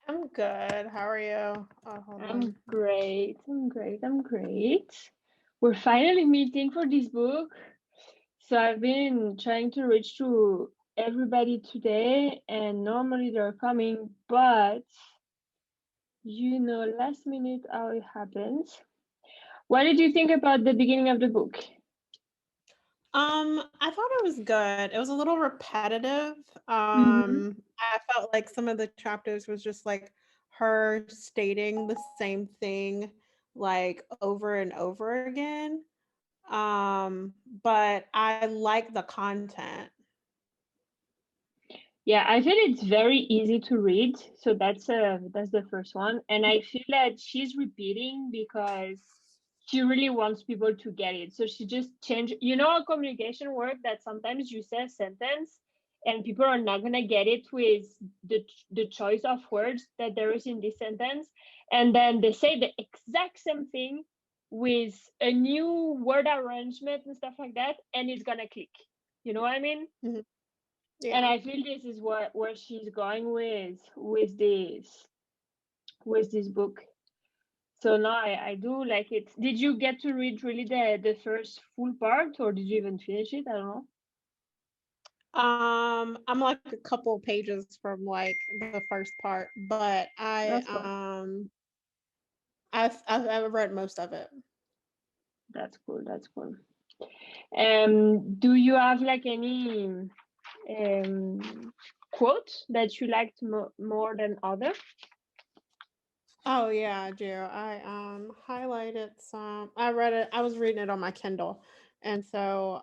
I'm good. How are you? Oh, hold I'm on. great. I'm great. We're finally meeting for this book. So I've been trying to reach to everybody today, and normally they're coming, but last minute how it happens. What did you think about the beginning of the book? I thought it was good. It was a little repetitive. Mm-hmm. I felt like some of the chapters was just like her stating the same thing like over and over again. But I like the content. Yeah, I feel it's very easy to read. So that's the first one. And I feel that she's repeating because she really wants people to get it. So she just changed, how communication work that sometimes you say a sentence and people are not gonna get it with the choice of words that there is in this sentence. And then they say the exact same thing with a new word arrangement and stuff like that, and it's gonna click. You know what I mean? Mhm. And Yeah. I feel this is what where she's going with this book. So no, I do like it. Did you get to read really the first full part, or did you even finish it? I don't know. I'm like a couple pages from like the first part, but That's cool. I've read most of it. That's cool. That's cool. Do you have like any quote that you liked more than other? Oh yeah, I do. I highlighted some. I read it. I was reading it on my Kindle, and so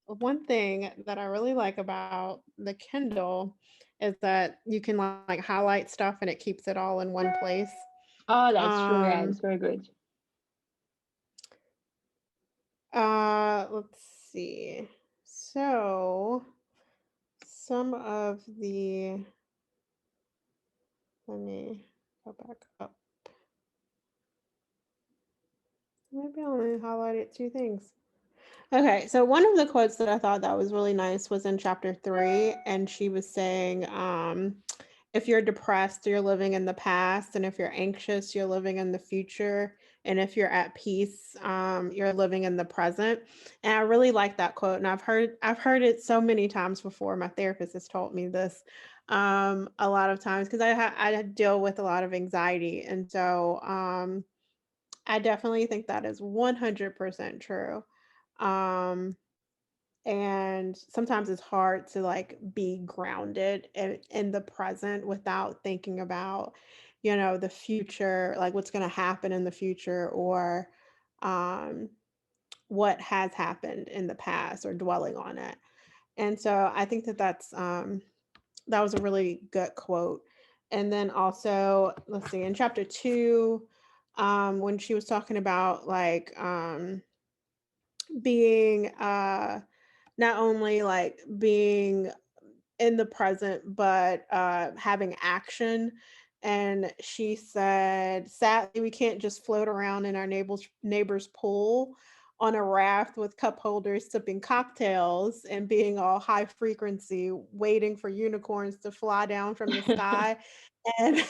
one thing that I really like about the Kindle is that you can like highlight stuff and it keeps it all in one place. Oh, that's true. Yeah, Um, it's very good. let's see. So some of the let me go back up. Maybe I only highlighted two things. Okay, so one of the quotes that I thought that was really nice was in chapter 3, and she was saying, if you're depressed, you're living in the past, and if you're anxious, you're living in the future, and if you're at peace, you're living in the present. And I really like that quote, and I've heard it so many times before. My therapist has told me this a lot of times because I deal with a lot of anxiety, and so I definitely think that is 100% true. Um, and sometimes it's hard to like be grounded in the present without thinking about, the future, like what's going to happen in the future or um, what has happened in the past or dwelling on it. And so I think that that was a really good quote. And then also, let's see, in chapter 2, when she was talking about like being not only like being in the present but having action, and she said sadly we can't just float around in our neighbor's pool on a raft with cup holders sipping cocktails and being all high frequency waiting for unicorns to fly down from the sky. And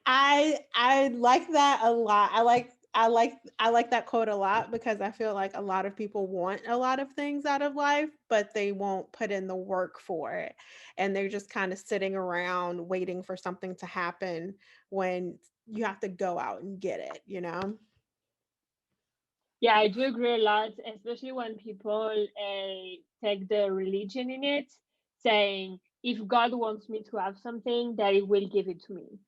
I like that a lot. I like that quote a lot because I feel like a lot of people want a lot of things out of life, but they won't put in the work for it. And they're just kind of sitting around waiting for something to happen when you have to go out and get it? Yeah, I do agree a lot, especially when people take the religion in it, saying, if God wants me to have something, that He will give it to me.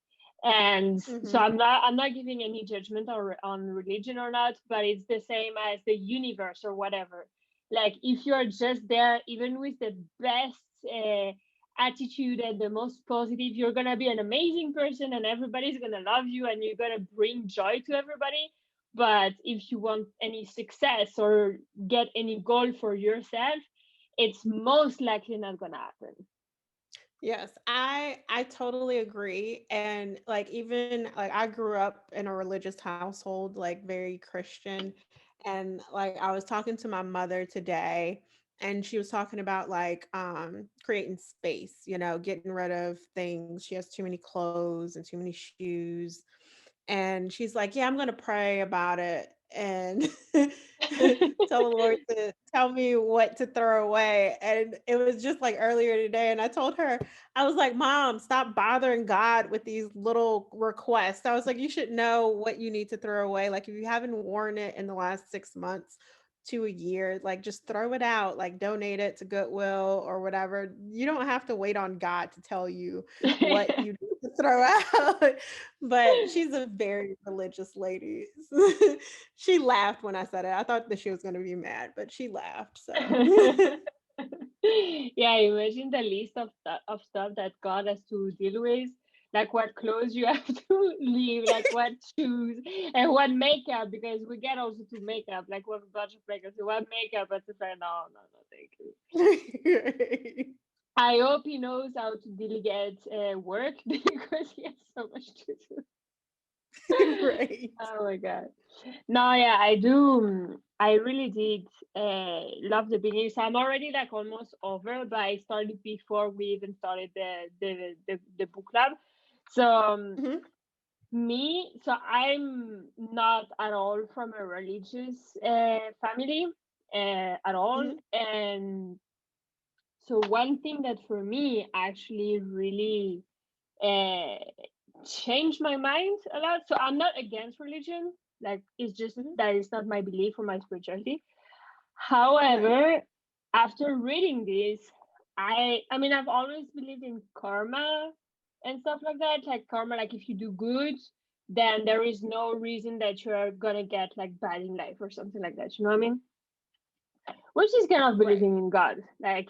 And so Mhm. I'm not giving any judgment on religion or not, but it's the same as the universe or whatever. Like if you're just there, even with the best attitude and the most positive, you're gonna be an amazing person, and everybody's gonna love you, and you're gonna bring joy to everybody. But if you want any success or get any goal for yourself, it's most likely not gonna happen. Yes, I totally agree. And like even like I grew up in a religious household, like very Christian. And like I was talking to my mother today, and she was talking about like creating space, getting rid of things. She has too many clothes and too many shoes, and she's like, "Yeah, I'm gonna pray about it and tell the Lord to tell me what to throw away." And it was just like earlier today, and I told her, I was like, "Mom, stop bothering God with these little requests." I was like, "You should know what you need to throw away. Like if you haven't worn it in the last 6 months to a year, like just throw it out, like donate it to Goodwill or whatever. You don't have to wait on God to tell you what you need to throw out." But she's a very religious lady. She laughed when I said it. I thought that she was going to be mad, but she laughed. So, Yeah, imagine the list of stuff that God has to deal with, like what clothes you have to leave, like what shoes and what makeup, because we get also to makeup, like we have a bunch of makeup, so what makeup, but it's like, no, no, no, thank you. I hope he knows how to delegate work because he has so much to do. right. Oh my god. No, yeah, I do. I really did love the beginning. So I'm already like almost over, but I started before we even started the book club. So Mhm, so I'm not at all from a religious family at all, mhm, and so one thing that for me actually really uh, changed my mind a lot. So I'm not against religion. Like it's just mhm. that it's not my belief or my spirituality. Okay. However, after reading this, I mean I've always believed in karma and stuff like that. Like karma, like if you do good, then there is no reason that you're gonna get like bad in life or something like that. You know what I mean? Which is kind of Right. believing in God. Like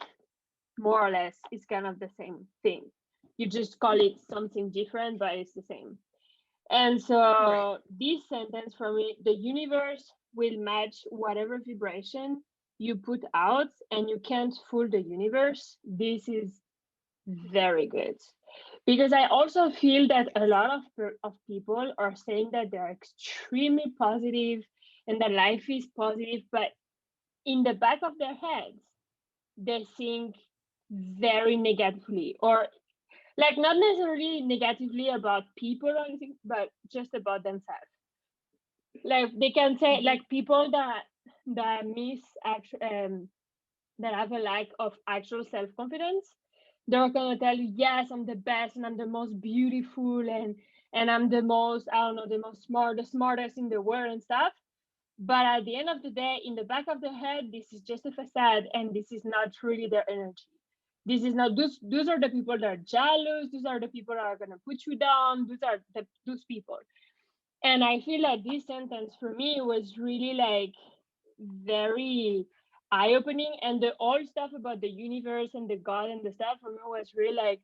more or less it's kind of the same thing. You just call it something different, but it's the same. And Right. so this sentence for me, the universe will match whatever vibration you put out, and you can't fool the universe. This is very good. Because I also feel that a lot of people are saying that they're extremely positive and that life is positive, but in the back of their heads, they think very negatively, or like not necessarily negatively about people or anything, but just about themselves. Like they can say, Mhm. like people that miss that have a lack of actual self-confidence, they're gonna tell you, yes, I'm the best and I'm the most beautiful, and I'm the most, I don't know, the most smart, the smartest in the world and stuff. But at the end of the day, in the back of their head, this is just a facade, and this is not really their energy. This is not those are the people that are jealous, those are the people that are gonna put you down, those people. And I feel like this sentence for me was really like very eye-opening, and the old stuff about the universe and the God and the stuff for me was really like,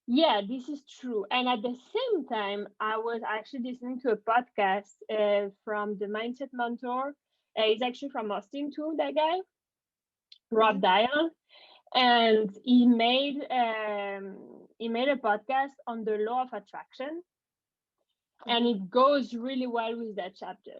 yeah, this is true. And at the same time, I was actually listening to a podcast from the Mindset Mentor. He's actually from Austin too, that guy, Rob Mhm. Dial, and he made a podcast on the law of attraction, and Mhm. it goes really well with that chapter.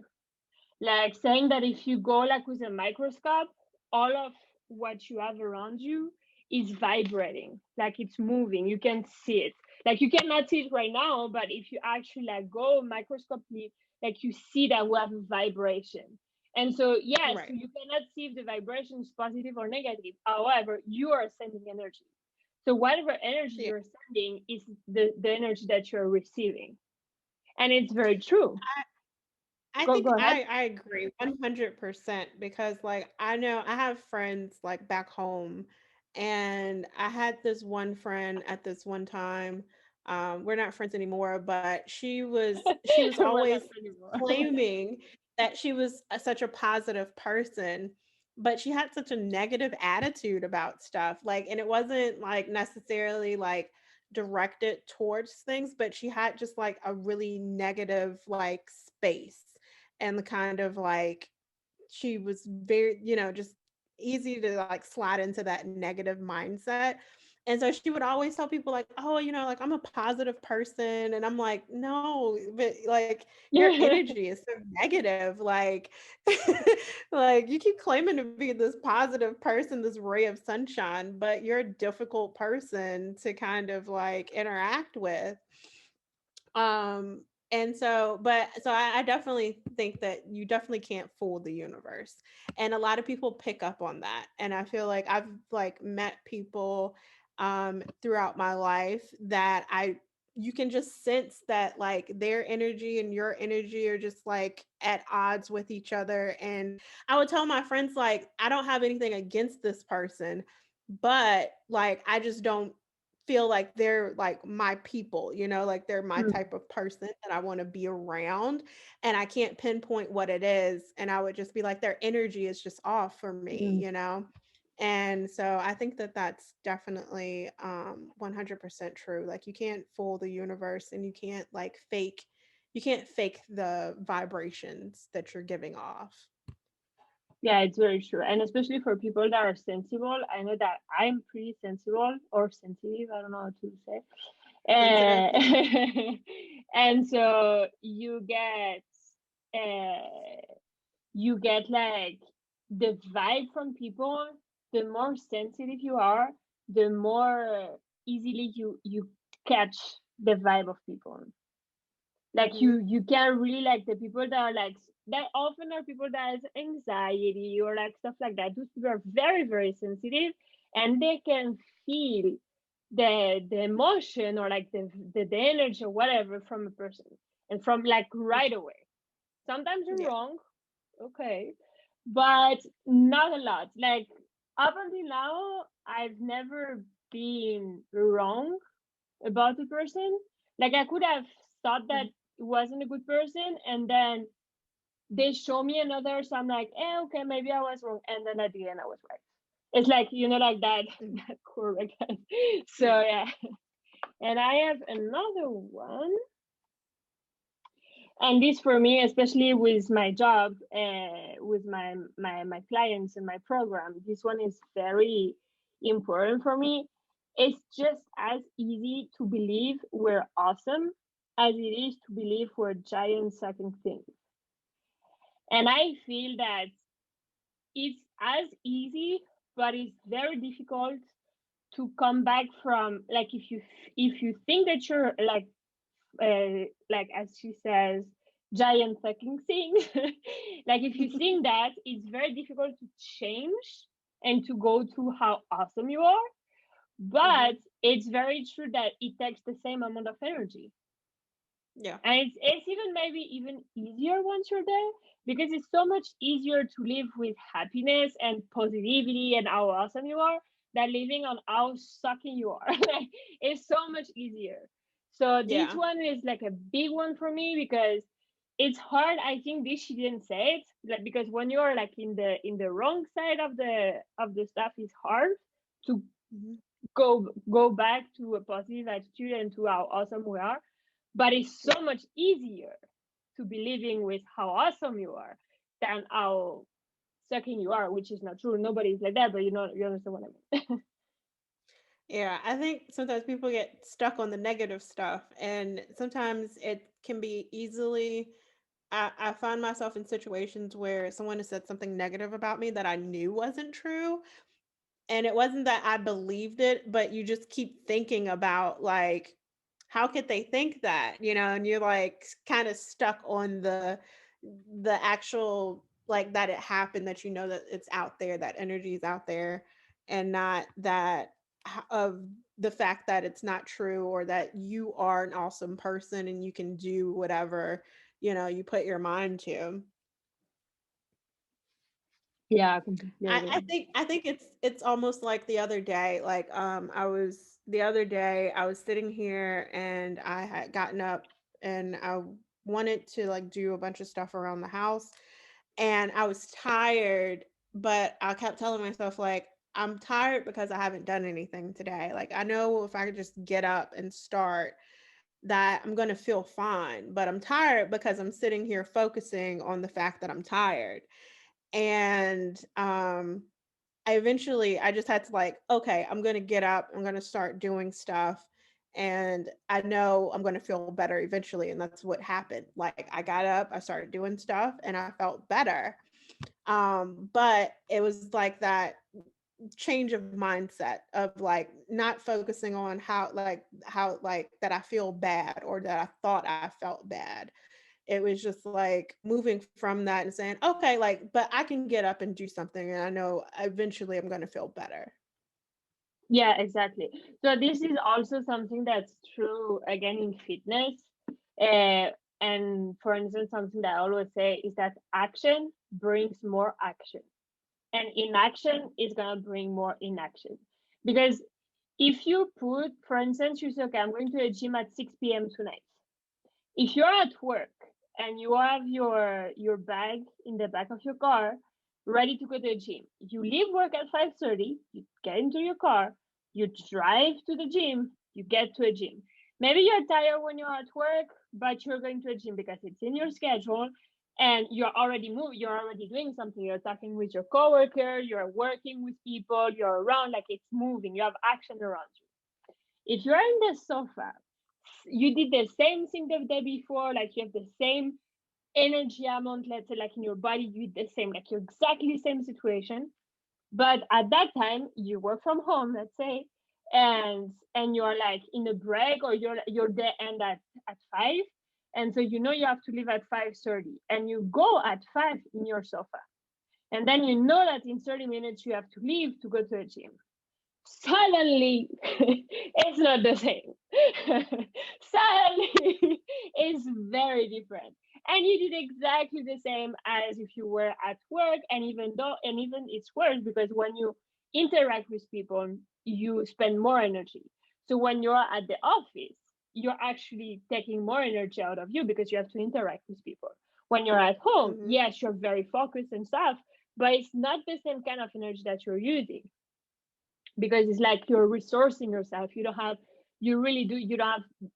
Like saying that if you go like with a microscope, all of what you have around you is vibrating, like it's moving. You can see it. Like you cannot see it right now, but if you actually like go microscopically, like you see that we have a vibration. And so yes, Right. you cannot see if the vibration is positive or negative. However, you are sending energy. So whatever energy Yeah. you're sending is the energy that you're receiving. And it's very true. I Go think ahead. I agree 100% because like I know I have friends like back home, and I had this one friend at this one time. We're not friends anymore, but she was We're always not anymore. claiming that she was such a positive person, but she had such a negative attitude about stuff. Like, and it wasn't like necessarily like directed towards things, but she had just like a really negative like space, and the kind of like she was very, just easy to like slide into that negative mindset. And so she would always tell people like, "Oh, like I'm a positive person." And I'm like, "No, but like your energy is so negative. Like like you keep claiming to be this positive person, this ray of sunshine, but you're a difficult person to kind of like interact with." Um, and so I definitely think that you definitely can't fool the universe. And a lot of people pick up on that. And I feel like I've like met people throughout my life that you can just sense that like their energy and your energy are just like at odds with each other. And I would tell my friends like I don't have anything against this person, but like I just don't feel like they're like my people, like they're my Mm, type of person that I want to be around. And I can't pinpoint what it is. And I would just be like, their energy is just off for me, mm. And so I think that that's definitely 100% true. Like you can't fool the universe and you can't fake the vibrations that you're giving off. Yeah, it's very true. And especially for people that are sensible, I know that I'm pretty sensible or sensitive, I don't know how to say. Sensitive, yeah. And so uh, you get like the vibe from people. The more sensitive you are, the more easily you catch the vibe of people. Like Hmm. you can really like the people that are like that often are people that has anxiety or like stuff like that. Those people are very sensitive, and they can feel the emotion or like the energy or whatever from a person, and from like right away. Sometimes you're Yeah. wrong, okay, but not a lot. Like up until now, I've never been wrong about the person. Like I could have thought that Mhm. it wasn't a good person, and then they show me another, so I'm like, okay, maybe I was wrong, and then at the end I was right. It's like like that Mhm. that correct. So yeah, and I have another one, and this for me, especially with my job, with my clients and my program, this one is very important for me. It's just as easy to believe we're awesome as it is to believe we're giant sucking things. And I feel that it's as easy, but it's very difficult to come back from, like, if you think that you're like as she says, giant fucking thing. Like if you think that, it's very difficult to change and to go to how awesome you are. But Mhm. it's very true that it takes the same amount of energy. Yeah. And it's even maybe even easier once you're there, because it's so much easier to live with happiness and positivity and how awesome you are than living on how sucking you are. Like, it's so much easier. So this Yeah. one is like a big one for me, because it's hard. I think this she didn't say it, like, because when you're like in the wrong side of the stuff, it's hard to Mhm. go back to a positive attitude and to how awesome we are. But it's Yeah. so much easier to be living with how awesome you are than how sucking you are, which is not true. Nobody's like that, but you understand what I mean. Yeah, I think sometimes people get stuck on the negative stuff, and sometimes it can be easily. I find myself in situations where someone has said something negative about me that I knew wasn't true, and it wasn't that I believed it, but you just keep thinking about like, how could they think that, and you're like kind of stuck on the actual like that it happened, that that it's out there, that energy is out there, and not that of the fact that it's not true, or that you are an awesome person and you can do whatever, you put your mind to. Yeah, I completely I agree. think it's almost like the other day, like I was sitting here and I had gotten up and I wanted to like do a bunch of stuff around the house, and I was tired, but I kept telling myself like I'm tired because I haven't done anything today. Like I know if I could just get up and start that I'm going to feel fine, but I'm tired because I'm sitting here focusing on the fact that I'm tired. And I just had to like, okay, I'm going to get up, I'm going to start doing stuff, and I know I'm going to feel better eventually. And that's what happened. Like I got up, I started doing stuff, and I felt better. But it was like that change of mindset of like not focusing on how like that I feel bad or that I thought I felt bad. It was just like moving from that and saying, okay, like, but I can get up and do something, and I know eventually I'm going to feel better. Yeah, exactly. So this is also something that's true again in fitness. Uh, and for instance, something that I always say is that action brings more action, and inaction is gonna bring more inaction. Because if you put, for instance, you say, okay, I'm going to the gym at 6 p.m. tonight. If you're at work and you have your bag in the back of your car ready to go to the gym, you leave work at 5:30, you get into your car, you drive to the gym, you get to a gym. Maybe you're tired when you're at work, but you're going to a gym because it's in your schedule and you're already doing something. You're talking with your coworker, you're working with people, you're around, like it's moving, you have action around you. If you're in the sofa, you did the same thing the day before, like you have the same energy amount, let's say, like in your body, you did the same, like you're exactly the same situation. But at that time, you work from home, let's say, and you're like in a break, or your day end at 5, and so you know you have to leave at 5:30, and you go at 5 in your sofa, and then you know that in 30 minutes you have to leave to go to the gym. Suddenly it's not the same. Suddenly it's very different, and you did exactly the same as if you were at work. And even it's worse because when you interact with people, you spend more energy. So when you're at the office, you're actually taking more energy out of you because you have to interact with people. When you're at home, Hmm. yes, you're very focused and stuff, but it's not the same kind of energy that you're using, because it's like you're resourcing yourself. You don't have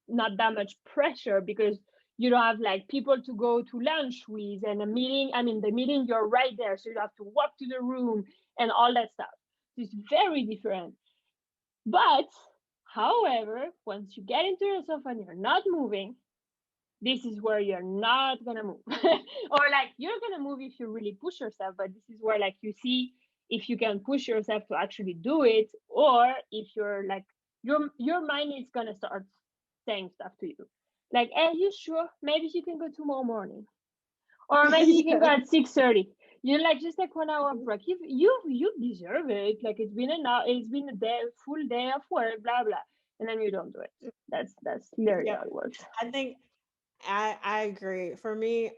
not that much pressure because you don't have like people to go to lunch with, and a meeting, I mean the meeting, you're right there, so you have to walk to the room and all that stuff. So it's very different. But however, once you get into yourself and you're not moving, this is where you're not gonna move. Or like you're gonna move if you really push yourself, but this is where like you see if you can push yourself to actually do it, or if you're like your mind is gonna start saying stuff to you, like, are you sure maybe you can go tomorrow morning, or maybe you can go Yeah. at 6:30. You're like, just like 1 hour break, you deserve it, like it's been an hour, it's been a day, full day of work, blah blah, and then you don't do it. That's literally how Yep. it works. I think I agree. For me,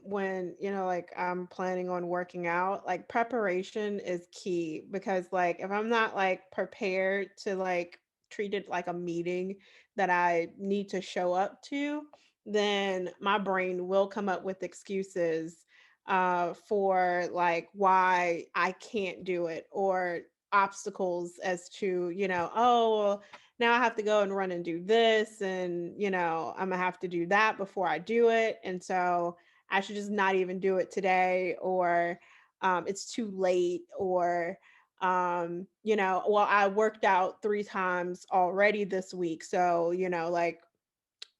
when like I'm planning on working out, like preparation is key because like if I'm not like prepared to like treat it like a meeting that I need to show up to, then my brain will come up with excuses for like why I can't do it, or obstacles as to, oh, well, now I have to go and run and do this, and I'm gonna have to do that before I do it, and so I should just not even do it today, or it's too late, or well, I worked out 3 times already this week, so like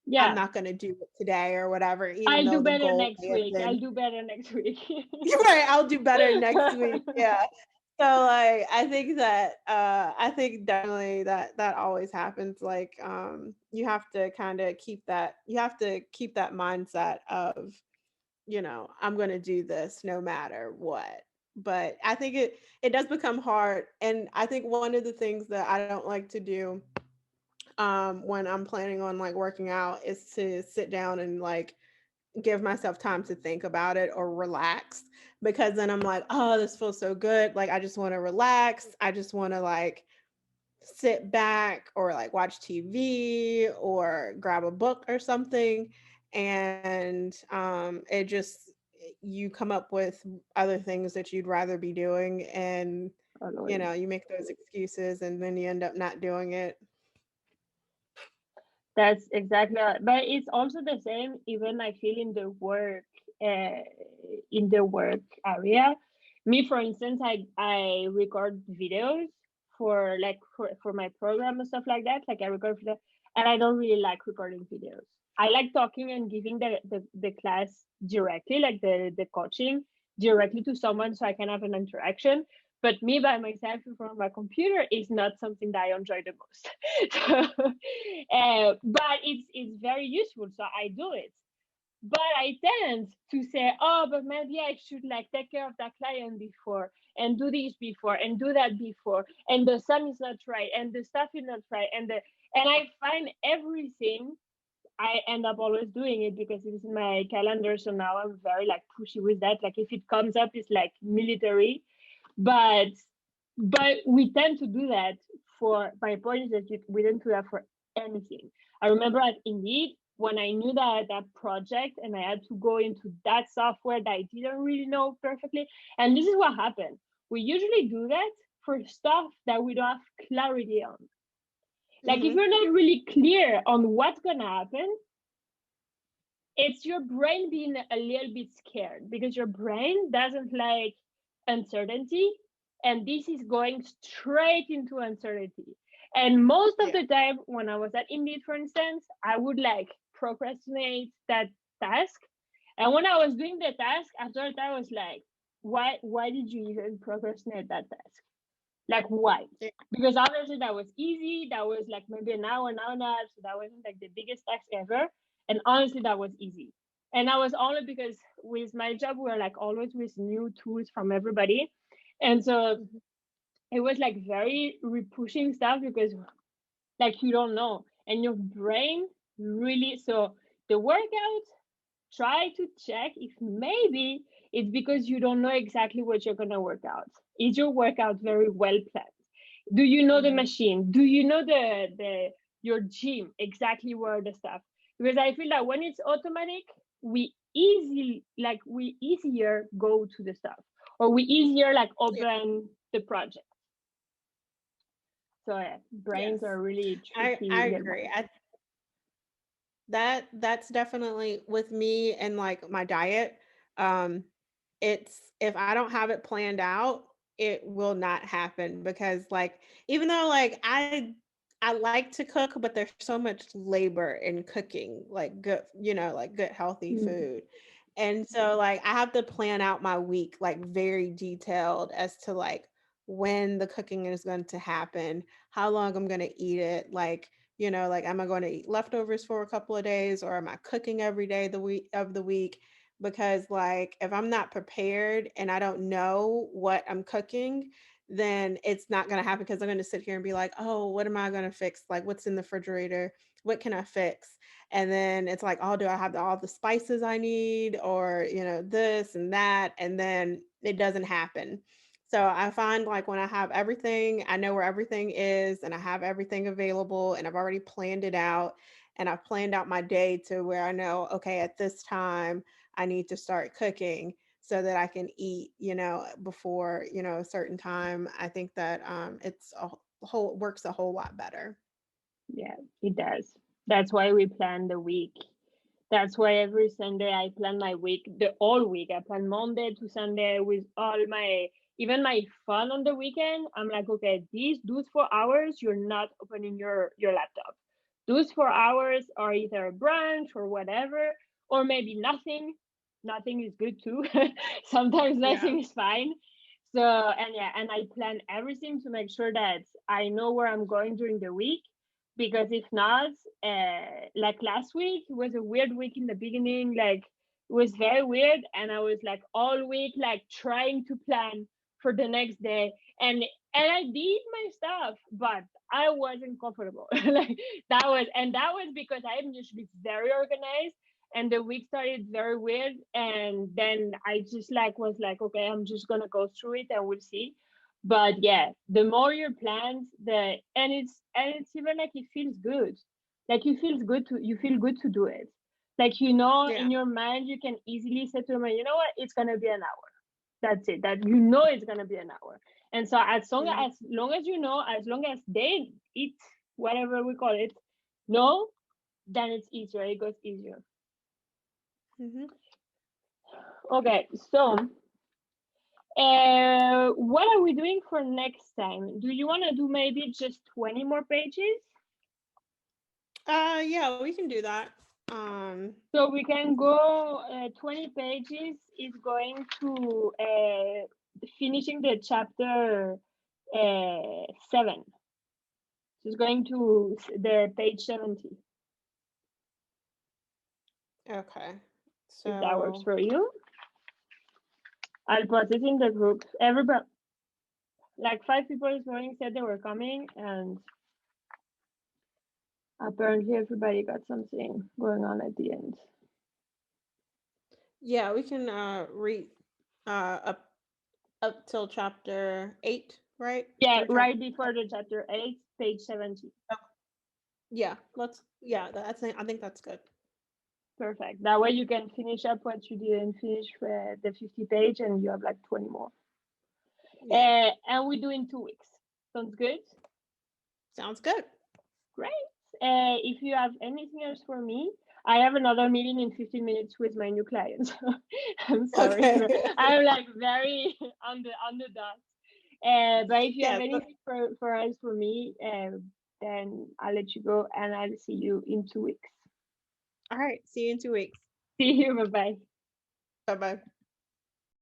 I'm Yeah, not gonna do it today or whatever, even I'll though do the better goal next may have week. I'll been. do better next week. You're right, I'll do better next week. Yeah. So like I think definitely that always happens. Like you have to kind of keep that mindset of, I'm gonna do this no matter what. But I think it does become hard. And I think one of the things that I don't like to do when I'm planning on like working out is to sit down and like give myself time to think about it or relax, because then I'm like, oh, this feels so good. Like I just want to relax. I just want to like sit back or like watch TV or grab a book or something. And it just, you come up with other things that you'd rather be doing. And, Always. you make those excuses and then you end up not doing it. That's exactly right. But it's also the same, even I feel in the work, uh, in the work area. Me, for instance, I record videos for like for my program and stuff like that. Like I record video, and I don't really like recording videos. I like talking and giving the class directly, like the coaching directly to someone, so I can have an interaction. But me by myself in front of my computer is not something that I enjoy the most. So, but it's very useful, so I do it. But I tend to say, oh, but maybe I should like take care of that client before and do this before and do that before. And the sun is not right and the stuff is not right. And I find everything, I end up always doing it because it's in my calendar. So now I'm very like pushy with that. Like if it comes up, it's like military. But we tend to do that for, my point is that we tend to do that for anything. I remember at Indeed, when I knew that project and I had to go into that software that I didn't really know perfectly. And this is what happened. We usually do that for stuff that we don't have clarity on. Like if you're not really clear on what's gonna happen, it's your brain being a little bit scared because your brain doesn't like uncertainty, and this is going straight into uncertainty. And most of the time when I was at Indeed, for instance, I would like procrastinate that task. And when I was doing the task, after that I was like, why did you even procrastinate that task? Like why? Because obviously that was easy. That was like maybe an hour and a half. So that wasn't like the biggest task ever. And honestly, that was easy. And that was only because with my job, we were like always with new tools from everybody. And so it was like very repushing stuff because like you don't know. And your brain really, so the workout, try to check if maybe it's because you don't know exactly what you're going to work out. Is your workout very well planned? Do you know the machine? Do you know the your gym, exactly where the stuff? Because I feel that when it's automatic, we easier go to the stuff, or we easier like open the project. So yeah, brains are really tricky. I agree. That's definitely with me and like my diet. It's if I don't have it planned out, it will not happen because like even though like I like to cook, but there's so much labor in cooking, like good, like good healthy food. And so like I have to plan out my week like very detailed as to like when the cooking is going to happen, how long I'm going to eat it, like like am I going to eat leftovers for a couple of days or am I cooking every day the week? Because like if I'm not prepared and I don't know what I'm cooking, then it's not going to happen because I'm going to sit here and be like, oh, what am I going to fix? Like what's in the refrigerator? What can I fix? And then it's like, oh, do I have all the spices I need or, this and that? And then it doesn't happen. So I find like when I have everything, I know where everything is and I have everything available and I've already planned it out and I've planned out my day to where I know, okay, at this time I need to start cooking so that I can eat, before, a certain time. I think that it's a whole works a whole lot better. Yeah, it does. That's why we plan the week. That's why every Sunday I plan my week, the whole week. I plan Monday to Sunday with all my, even my fun on the weekend. I'm like, okay, those 4 hours, you're not opening your laptop. Those 4 hours are either a brunch or whatever, or maybe nothing. Nothing is good too. Sometimes nothing is fine. So, and yeah, and I plan everything to make sure that I know where I'm going during the week, because if not, like last week it was a weird week in the beginning, like it was very weird, and I was like all week like trying to plan for the next day, and I did my stuff, but I wasn't comfortable. Like that was because I am usually very organized, and the week started very weird, and then I just like was like, okay, I'm just gonna go through it and we'll see. But yeah, the more you plan, and it's even like it feels good. Like you feel good to do it. Like in your mind you can easily say to your mind, you know what, it's gonna be an hour. That's it. That it's gonna be an hour. And so as long as as long as they eat whatever we call it, no, then it's easier. It goes easier. Okay, so What are we doing for next time? Do you want to do maybe just 20 more pages? Yeah, we can do that. So we can go 20 pages is going to finishing the chapter 7. So it's going to the page 70. Okay. If that works So for you. I'll post it in the group. Everybody, like 5 people this morning said they were coming, and apparently everybody got something going on at the end. yeah, we can read up till chapter 8, right? Yeah, Or right before the chapter 8, page 70. yeah, I think that's good. Perfect. That way you can finish up what you didn't finish for the 50 page, and you have like 20 more. Yeah. And we do in 2 weeks. Sounds good? Sounds good. Great. If you have anything else for me, I have another meeting in 15 minutes with my new client. I'm sorry. Okay. I'm like very on the dot. But if you have Yeah, anything for us for me, then I'll let you go, and I'll see you in 2 weeks. all right. See you in 2 weeks. See you. Bye bye. Bye-bye.